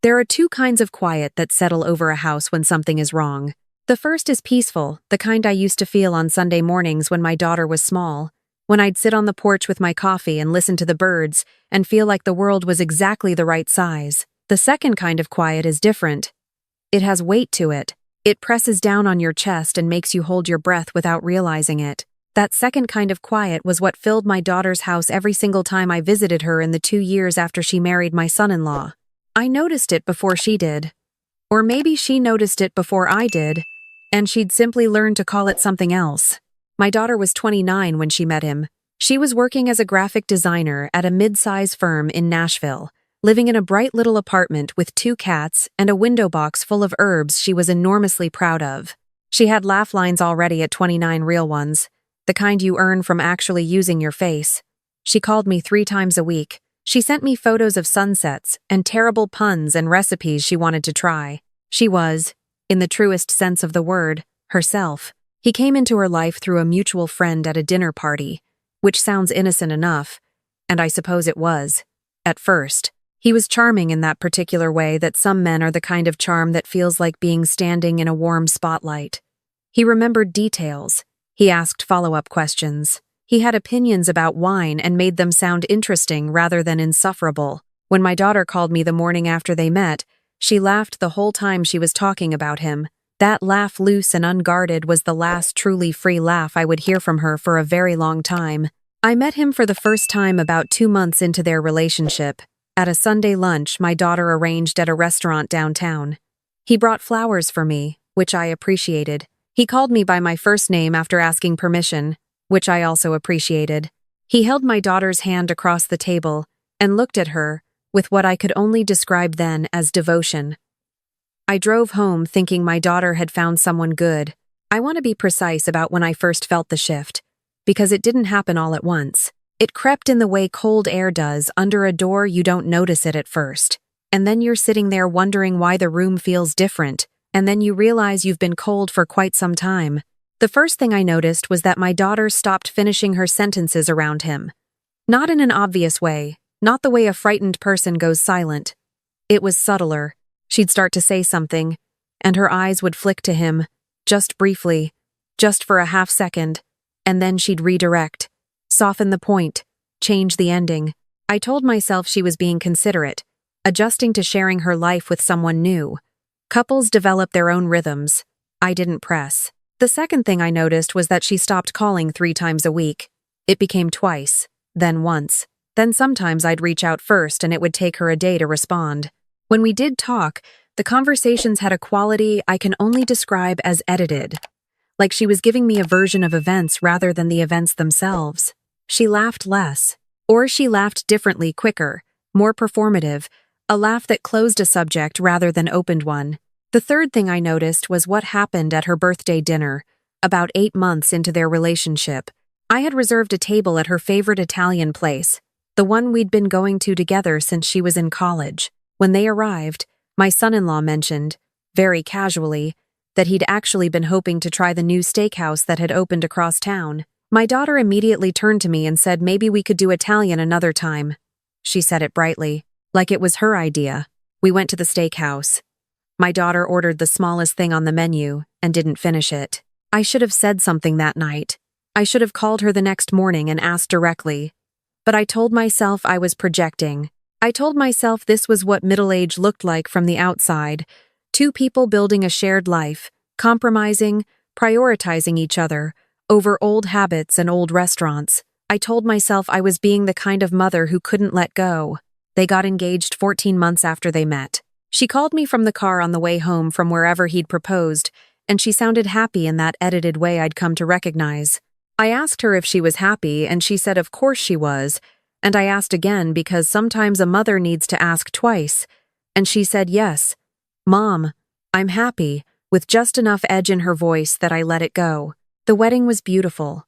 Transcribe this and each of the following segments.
There are two kinds of quiet that settle over a house when something is wrong. The first is peaceful, the kind I used to feel on Sunday mornings when my daughter was small, when I'd sit on the porch with my coffee and listen to the birds and feel like the world was exactly the right size. The second kind of quiet is different. It has weight to it. It presses down on your chest and makes you hold your breath without realizing it. That second kind of quiet was what filled my daughter's house every single time I visited her in the 2 years after she married my son-in-law. I noticed it before she did. Or maybe she noticed it before I did, and she'd simply learned to call it something else. My daughter was 29 when she met him. She was working as a graphic designer at a mid-size firm in Nashville, living in a bright little apartment with 2 cats and a window box full of herbs she was enormously proud of. She had laugh lines already at 29, real ones, the kind you earn from actually using your face. She called me 3 times a week. She sent me photos of sunsets and terrible puns and recipes she wanted to try. She was, in the truest sense of the word, herself. He came into her life through a mutual friend at a dinner party, which sounds innocent enough, and I suppose it was. At first, he was charming in that particular way that some men are the kind of charm that feels like being standing in a warm spotlight. He remembered details. He asked follow-up questions. He had opinions about wine and made them sound interesting rather than insufferable. When my daughter called me the morning after they met, she laughed the whole time she was talking about him. That laugh, loose and unguarded, was the last truly free laugh I would hear from her for a very long time. I met him for the first time about 2 months into their relationship, at a Sunday lunch my daughter arranged at a restaurant downtown. He brought flowers for me, which I appreciated. He called me by my first name after asking permission, which I also appreciated. He held my daughter's hand across the table and looked at her with what I could only describe then as devotion. I drove home thinking my daughter had found someone good. I want to be precise about when I first felt the shift, because it didn't happen all at once. It crept in the way cold air does under a door. You don't notice it at first, and then you're sitting there wondering why the room feels different, and then you realize you've been cold for quite some time. The first thing I noticed was that my daughter stopped finishing her sentences around him. Not in an obvious way, not the way a frightened person goes silent. It was subtler. She'd start to say something, and her eyes would flick to him, just briefly, just for a half second, and then she'd redirect, soften the point, change the ending. I told myself she was being considerate, adjusting to sharing her life with someone new. Couples develop their own rhythms. I didn't press. The second thing I noticed was that she stopped calling 3 times a week. It became twice, then once. Then sometimes I'd reach out first and it would take her a day to respond. When we did talk, the conversations had a quality I can only describe as edited. Like she was giving me a version of events rather than the events themselves. She laughed less. Or she laughed differently, quicker, more performative, a laugh that closed a subject rather than opened one. The third thing I noticed was what happened at her birthday dinner, about 8 months into their relationship. I had reserved a table at her favorite Italian place, the one we'd been going to together since she was in college. When they arrived, my son-in-law mentioned, very casually, that he'd actually been hoping to try the new steakhouse that had opened across town. My daughter immediately turned to me and said maybe we could do Italian another time. She said it brightly, like it was her idea. We went to the steakhouse. My daughter ordered the smallest thing on the menu and didn't finish it. I should have said something that night. I should have called her the next morning and asked directly. But I told myself I was projecting. I told myself this was what middle age looked like from the outside. 2 people building a shared life, compromising, prioritizing each other, over old habits and old restaurants. I told myself I was being the kind of mother who couldn't let go. They got engaged 14 months after they met. She called me from the car on the way home from wherever he'd proposed, and she sounded happy in that edited way I'd come to recognize. I asked her if she was happy, and she said of course she was, and I asked again because sometimes a mother needs to ask twice, and she said yes. Mom, I'm happy, with just enough edge in her voice that I let it go. The wedding was beautiful.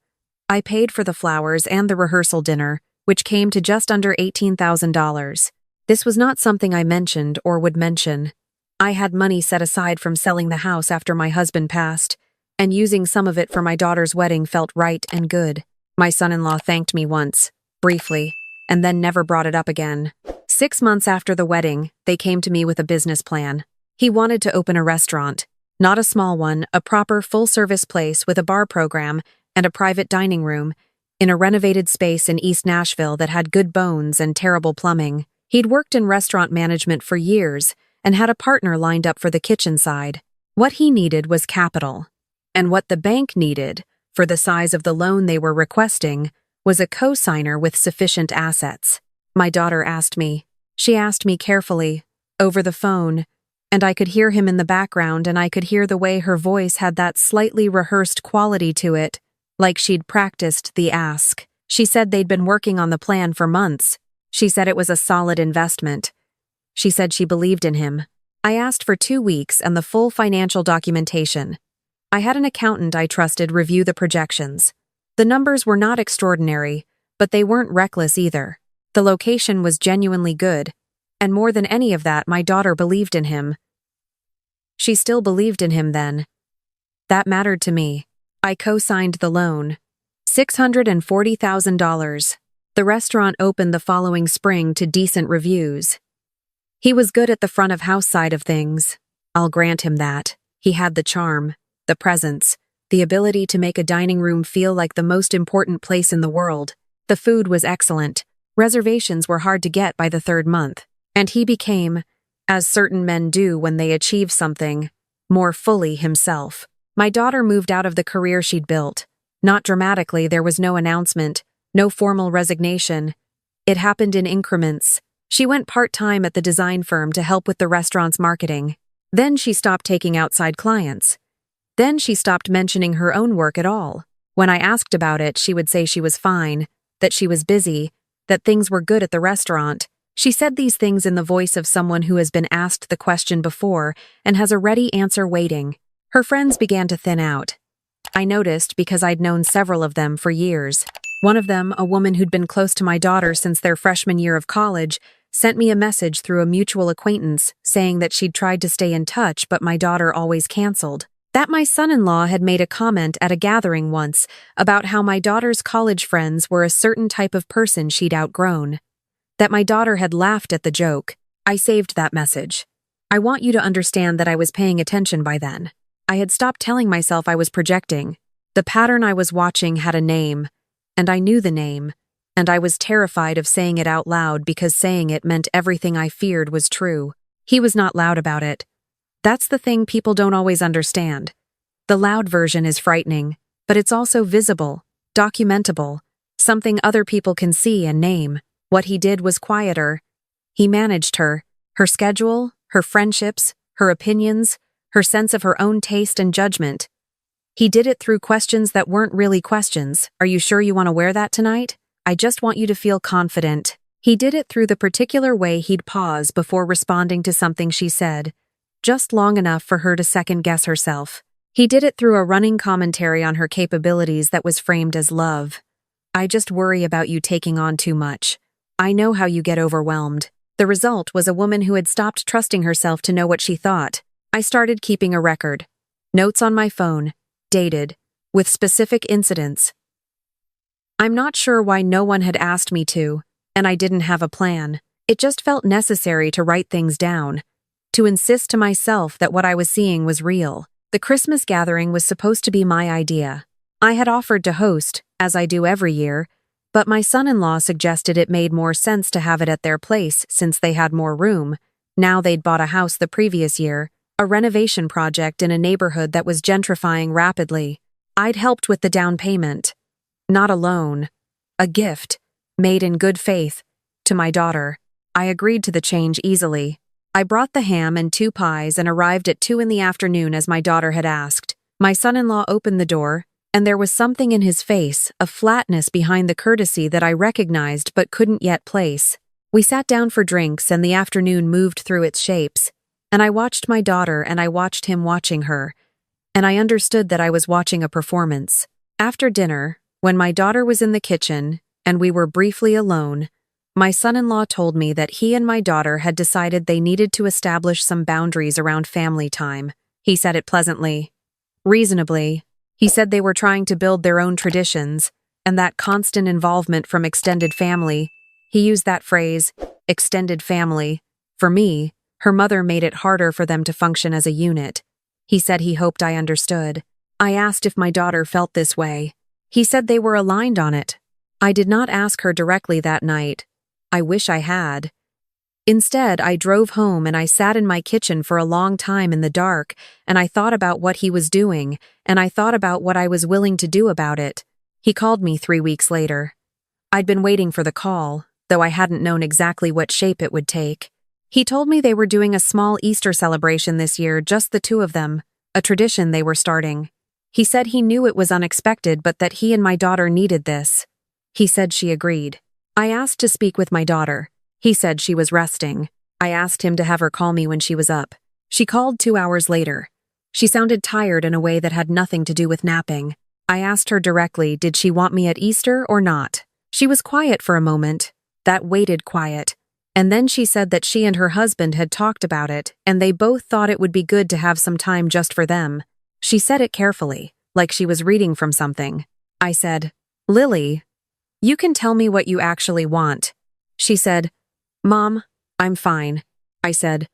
I paid for the flowers and the rehearsal dinner, which came to just under $18,000. This was not something I mentioned or would mention. I had money set aside from selling the house after my husband passed, and using some of it for my daughter's wedding felt right and good. My son-in-law thanked me once, briefly, and then never brought it up again. 6 months after the wedding, they came to me with a business plan. He wanted to open a restaurant. Not a small one, a proper full-service place with a bar program and a private dining room in a renovated space in East Nashville that had good bones and terrible plumbing. He'd worked in restaurant management for years and had a partner lined up for the kitchen side. What he needed was capital. And what the bank needed, for the size of the loan they were requesting, was a co-signer with sufficient assets. My daughter asked me. She asked me carefully, over the phone, and I could hear him in the background, and I could hear the way her voice had that slightly rehearsed quality to it, like she'd practiced the ask. She said they'd been working on the plan for months. She said it was a solid investment. She said she believed in him. I asked for 2 weeks and the full financial documentation. I had an accountant I trusted review the projections. The numbers were not extraordinary, but they weren't reckless either. The location was genuinely good, and more than any of that, my daughter believed in him. She still believed in him then. That mattered to me. I co-signed the loan. $640,000. The restaurant opened the following spring to decent reviews. He was good at the front-of-house side of things. I'll grant him that. He had the charm, the presence, the ability to make a dining room feel like the most important place in the world. The food was excellent. Reservations were hard to get by the 3rd month. And he became, as certain men do when they achieve something, more fully himself. My daughter moved out of the career she'd built. Not dramatically, there was no announcement, no formal resignation. It happened in increments. She went part-time at the design firm to help with the restaurant's marketing. Then she stopped taking outside clients. Then she stopped mentioning her own work at all. When I asked about it, she would say she was fine, that she was busy, that things were good at the restaurant. She said these things in the voice of someone who has been asked the question before and has a ready answer waiting. Her friends began to thin out. I noticed because I'd known several of them for years. One of them, a woman who'd been close to my daughter since their freshman year of college, sent me a message through a mutual acquaintance saying that she'd tried to stay in touch but my daughter always canceled. That my son-in-law had made a comment at a gathering once about how my daughter's college friends were a certain type of person she'd outgrown. That my daughter had laughed at the joke. I saved that message. I want you to understand that I was paying attention by then. I had stopped telling myself I was projecting. The pattern I was watching had a name, and I knew the name, and I was terrified of saying it out loud because saying it meant everything I feared was true. He was not loud about it. That's the thing people don't always understand. The loud version is frightening, but it's also visible, documentable, something other people can see and name. What he did was quieter. He managed her schedule, her friendships, her opinions, her sense of her own taste and judgment. He did it through questions that weren't really questions. Are you sure you want to wear that tonight? I just want you to feel confident. He did it through the particular way he'd pause before responding to something she said, just long enough for her to second-guess herself. He did it through a running commentary on her capabilities that was framed as love. I just worry about you taking on too much. I know how you get overwhelmed. The result was a woman who had stopped trusting herself to know what she thought. I started keeping a record. Notes on my phone, dated, with specific incidents. I'm not sure why no one had asked me to, and I didn't have a plan. It just felt necessary to write things down, to insist to myself that what I was seeing was real. The Christmas gathering was supposed to be my idea. I had offered to host, as I do every year, but my son-in-law suggested it made more sense to have it at their place since they had more room. Now they'd bought a house the previous year, a renovation project in a neighborhood that was gentrifying rapidly. I'd helped with the down payment. Not a loan. A gift, made in good faith, to my daughter. I agreed to the change easily. I brought the ham and 2 pies and arrived at 2 in the afternoon as my daughter had asked. My son-in-law opened the door, and there was something in his face, a flatness behind the courtesy that I recognized but couldn't yet place. We sat down for drinks and the afternoon moved through its shapes, and I watched my daughter and I watched him watching her, and I understood that I was watching a performance. After dinner, when my daughter was in the kitchen and we were briefly alone, my son-in-law told me that he and my daughter had decided they needed to establish some boundaries around family time. He said it pleasantly, reasonably. He said they were trying to build their own traditions, and that constant involvement from extended family, he used that phrase, extended family. For me, her mother made it harder for them to function as a unit. He said he hoped I understood. I asked if my daughter felt this way. He said they were aligned on it. I did not ask her directly that night. I wish I had. Instead, I drove home and I sat in my kitchen for a long time in the dark, and I thought about what he was doing, and I thought about what I was willing to do about it. He called me 3 weeks later. I'd been waiting for the call, though I hadn't known exactly what shape it would take. He told me they were doing a small Easter celebration this year, just the two of them, a tradition they were starting. He said he knew it was unexpected, but that he and my daughter needed this. He said she agreed. I asked to speak with my daughter. He said she was resting. I asked him to have her call me when she was up. She called 2 hours later. She sounded tired in a way that had nothing to do with napping. I asked her directly, did she want me at Easter or not? She was quiet for a moment, that waited quiet. And then she said that she and her husband had talked about it, and they both thought it would be good to have some time just for them. She said it carefully, like she was reading from something. I said, Lily, you can tell me what you actually want. She said, Mom, I'm fine. I said,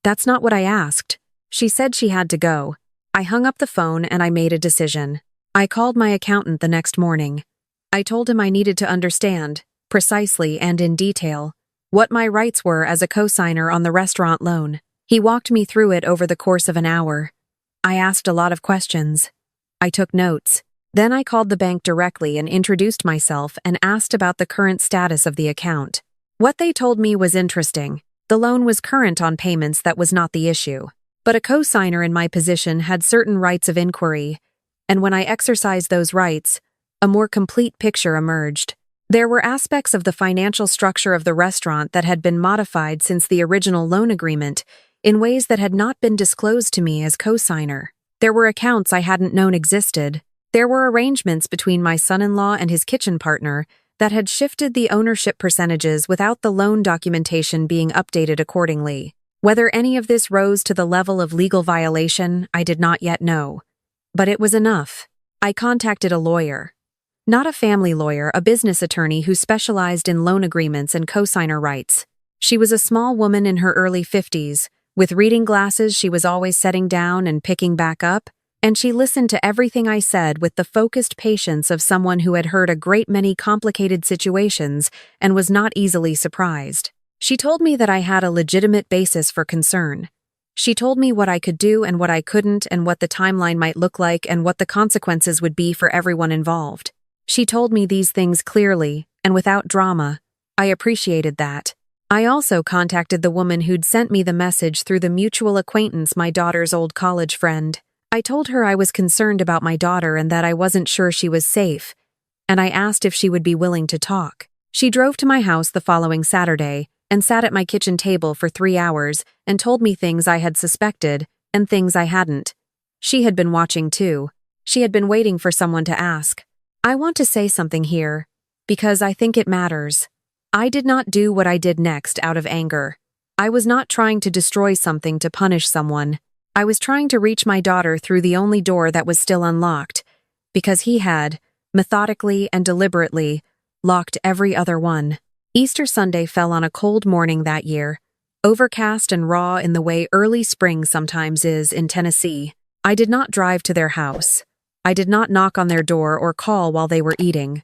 that's not what I asked. She said she had to go. I hung up the phone and I made a decision. I called my accountant the next morning. I told him I needed to understand, precisely and in detail, what my rights were as a co-signer on the restaurant loan. He walked me through it over the course of an hour. I asked a lot of questions. I took notes. Then I called the bank directly and introduced myself and asked about the current status of the account. What they told me was interesting. The loan was current on payments, that was not the issue. But a co-signer in my position had certain rights of inquiry, and when I exercised those rights, a more complete picture emerged. There were aspects of the financial structure of the restaurant that had been modified since the original loan agreement in ways that had not been disclosed to me as co-signer. There were accounts I hadn't known existed. There were arrangements between my son-in-law and his kitchen partner that had shifted the ownership percentages without the loan documentation being updated accordingly. Whether any of this rose to the level of legal violation, I did not yet know. But it was enough. I contacted a lawyer. Not a family lawyer, a business attorney who specialized in loan agreements and co-signer rights. She was a small woman in her early 50s. With reading glasses she was always setting down and picking back up, and she listened to everything I said with the focused patience of someone who had heard a great many complicated situations and was not easily surprised. She told me that I had a legitimate basis for concern. She told me what I could do and what I couldn't, and what the timeline might look like and what the consequences would be for everyone involved. She told me these things clearly and without drama. I appreciated that. I also contacted the woman who'd sent me the message through the mutual acquaintance, my daughter's old college friend. I told her I was concerned about my daughter and that I wasn't sure she was safe, and I asked if she would be willing to talk. She drove to my house the following Saturday and sat at my kitchen table for 3 hours and told me things I had suspected and things I hadn't. She had been watching too. She had been waiting for someone to ask. I want to say something here, because I think it matters. I did not do what I did next out of anger. I was not trying to destroy something to punish someone. I was trying to reach my daughter through the only door that was still unlocked, because he had, methodically and deliberately, locked every other one. Easter Sunday fell on a cold morning that year, overcast and raw in the way early spring sometimes is in Tennessee. I did not drive to their house. I did not knock on their door or call while they were eating.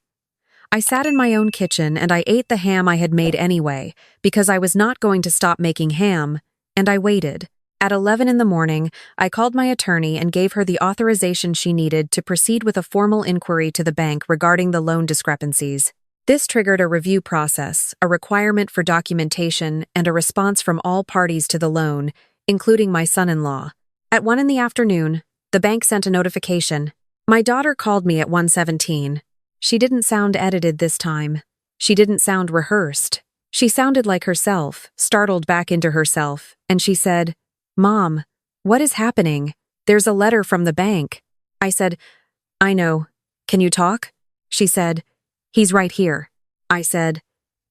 I sat in my own kitchen and I ate the ham I had made anyway, because I was not going to stop making ham, and I waited. At 11 in the morning, I called my attorney and gave her the authorization she needed to proceed with a formal inquiry to the bank regarding the loan discrepancies. This triggered a review process, a requirement for documentation, and a response from all parties to the loan, including my son-in-law. At 1 in the afternoon, the bank sent a notification. My daughter called me at 1:17. She didn't sound edited this time. She didn't sound rehearsed. She sounded like herself, startled back into herself, and she said, "Mom, what is happening? There's a letter from the bank." I said, "I know. Can you talk?" She said, "He's right here." I said,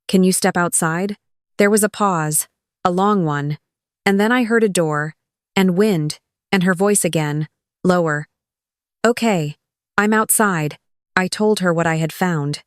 "Can you step outside?" There was a pause, a long one, and then I heard a door, and wind, and her voice again, lower. "Okay, I'm outside." I told her what I had found.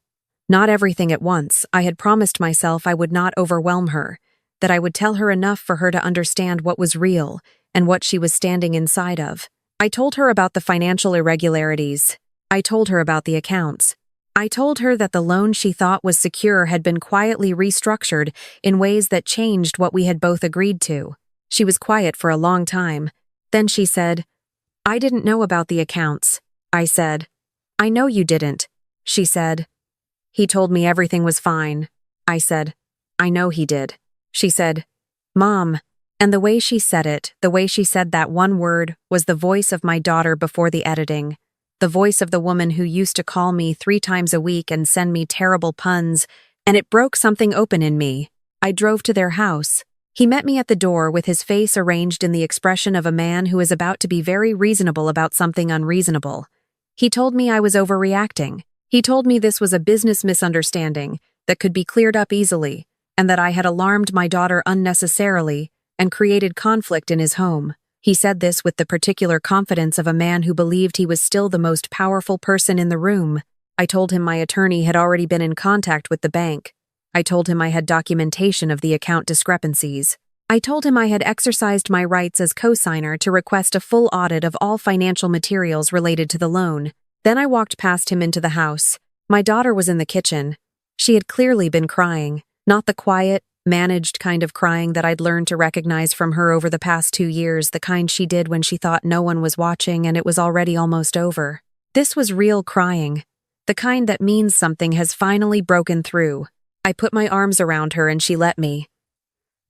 Not everything at once. I had promised myself I would not overwhelm her, that I would tell her enough for her to understand what was real and what she was standing inside of. I told her about the financial irregularities. I told her about the accounts. I told her that the loan she thought was secure had been quietly restructured in ways that changed what we had both agreed to. She was quiet for a long time. Then she said, "I didn't know about the accounts." I said, "I know you didn't." She said, "He told me everything was fine." I said, "I know he did." She said, "Mom," and the way she said it, the way she said that one word, was the voice of my daughter before the editing. The voice of the woman who used to call me 3 times a week and send me terrible puns, and it broke something open in me. I drove to their house. He met me at the door with his face arranged in the expression of a man who is about to be very reasonable about something unreasonable. He told me I was overreacting. He told me this was a business misunderstanding that could be cleared up easily, and that I had alarmed my daughter unnecessarily and created conflict in his home. He said this with the particular confidence of a man who believed he was still the most powerful person in the room. I told him my attorney had already been in contact with the bank. I told him I had documentation of the account discrepancies. I told him I had exercised my rights as co-signer to request a full audit of all financial materials related to the loan. Then I walked past him into the house. My daughter was in the kitchen. She had clearly been crying, not the quiet, managed kind of crying that I'd learned to recognize from her over the past 2 years, the kind she did when she thought no one was watching and it was already almost over. This was real crying, the kind that means something has finally broken through. I put my arms around her and she let me.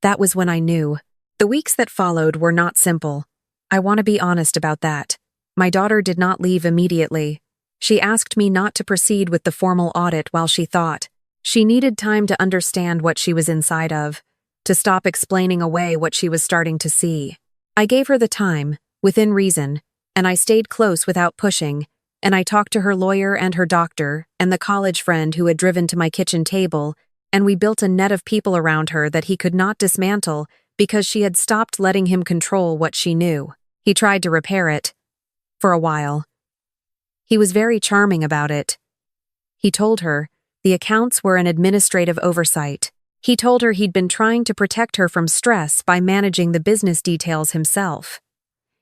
That was when I knew. The weeks that followed were not simple. I want to be honest about that. My daughter did not leave immediately. She asked me not to proceed with the formal audit while she thought. She needed time to understand what she was inside of, to stop explaining away what she was starting to see. I gave her the time, within reason, and I stayed close without pushing, and I talked to her lawyer and her doctor and the college friend who had driven to my kitchen table, and we built a net of people around her that he could not dismantle because she had stopped letting him control what she knew. He tried to repair it. For a while. He was very charming about it. He told her the accounts were an administrative oversight. He told her he'd been trying to protect her from stress by managing the business details himself.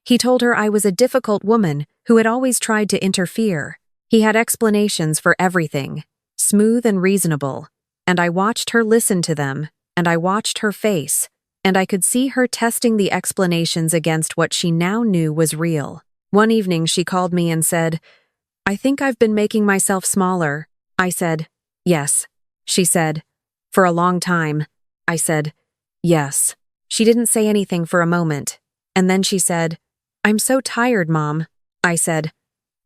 He told her I was a difficult woman who had always tried to interfere. He had explanations for everything, smooth and reasonable, and I watched her listen to them, and I watched her face, and I could see her testing the explanations against what she now knew was real. One evening she called me and said, "I think I've been making myself smaller." I said, "Yes." She said, "For a long time." I said, "Yes." She didn't say anything for a moment, and then she said, "I'm so tired, Mom." I said,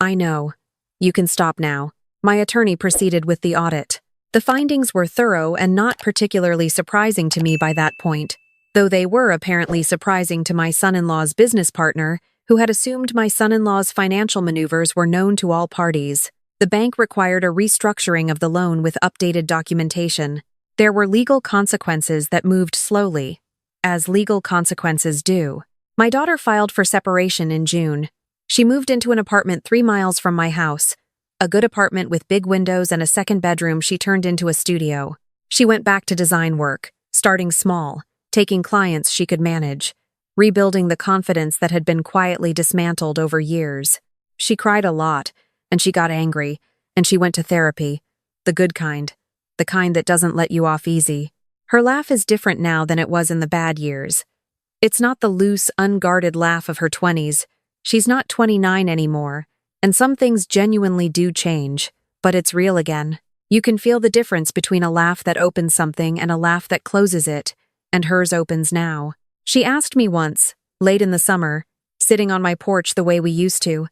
"I know. You can stop now." My attorney proceeded with the audit. The findings were thorough and not particularly surprising to me by that point, though they were apparently surprising to my son-in-law's business partner, who had assumed my son-in-law's financial maneuvers were known to all parties. The bank required a restructuring of the loan with updated documentation. There were legal consequences that moved slowly, as legal consequences do. My daughter filed for separation in June. She moved into an apartment 3 miles from my house. A good apartment with big windows and a second bedroom she turned into a studio. She went back to design work, starting small, taking clients she could manage, rebuilding the confidence that had been quietly dismantled over years. She cried a lot, and she got angry, and she went to therapy, the good kind, the kind that doesn't let you off easy. Her laugh is different now than it was in the bad years. It's not the loose, unguarded laugh of her 20s. She's not 29 anymore, and some things genuinely do change, but it's real again. You can feel the difference between a laugh that opens something and a laugh that closes it, and hers opens now. She asked me once, late in the summer, sitting on my porch the way we used to,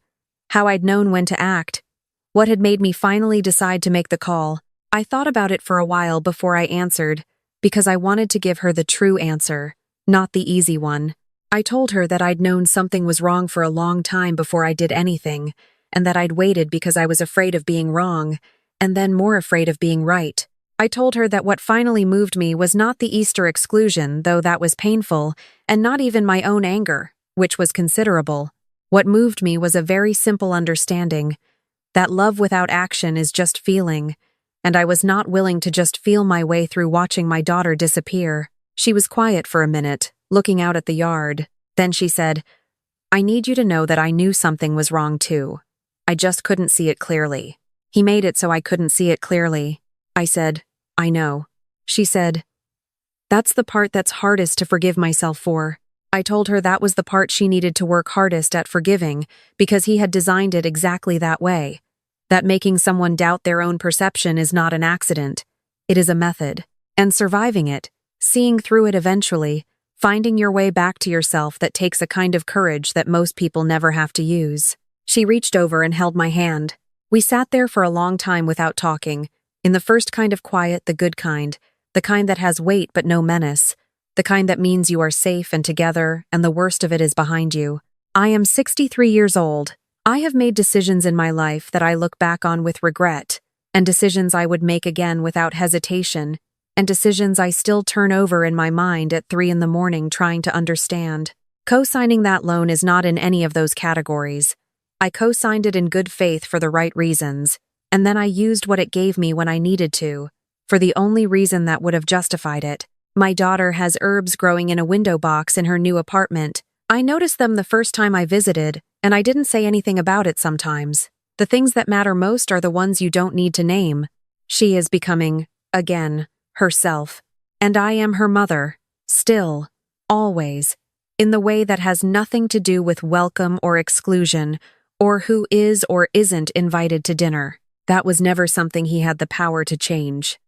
how I'd known when to act, what had made me finally decide to make the call. I thought about it for a while before I answered, because I wanted to give her the true answer, not the easy one. I told her that I'd known something was wrong for a long time before I did anything, and that I'd waited because I was afraid of being wrong, and then more afraid of being right. I told her that what finally moved me was not the Easter exclusion, though that was painful, and not even my own anger, which was considerable. What moved me was a very simple understanding that love without action is just feeling, and I was not willing to just feel my way through watching my daughter disappear. She was quiet for a minute, looking out at the yard. Then she said, "I need you to know that I knew something was wrong too. I just couldn't see it clearly." He made it so I couldn't see it clearly. I said, "I know." She said, "That's the part that's hardest to forgive myself for." I told her that was the part she needed to work hardest at forgiving because he had designed it exactly that way. That making someone doubt their own perception is not an accident. It is a method. And surviving it, seeing through it eventually, finding your way back to yourself that takes a kind of courage that most people never have to use. She reached over and held my hand. We sat there for a long time without talking, in the first kind of quiet, the good kind, the kind that has weight but no menace, the kind that means you are safe and together and the worst of it is behind you. I am 63 years old. I have made decisions in my life that I look back on with regret, and decisions I would make again without hesitation, and decisions I still turn over in my mind at 3 a.m. trying to understand. Co-signing that loan is not in any of those categories. I co-signed it in good faith for the right reasons, and then I used what it gave me when I needed to, for the only reason that would have justified it. My daughter has herbs growing in a window box in her new apartment. I noticed them the first time I visited, and I didn't say anything about it sometimes. The things that matter most are the ones you don't need to name. She is becoming, again, herself. And I am her mother, still, always, in the way that has nothing to do with welcome or exclusion, or who is or isn't invited to dinner. That was never something he had the power to change.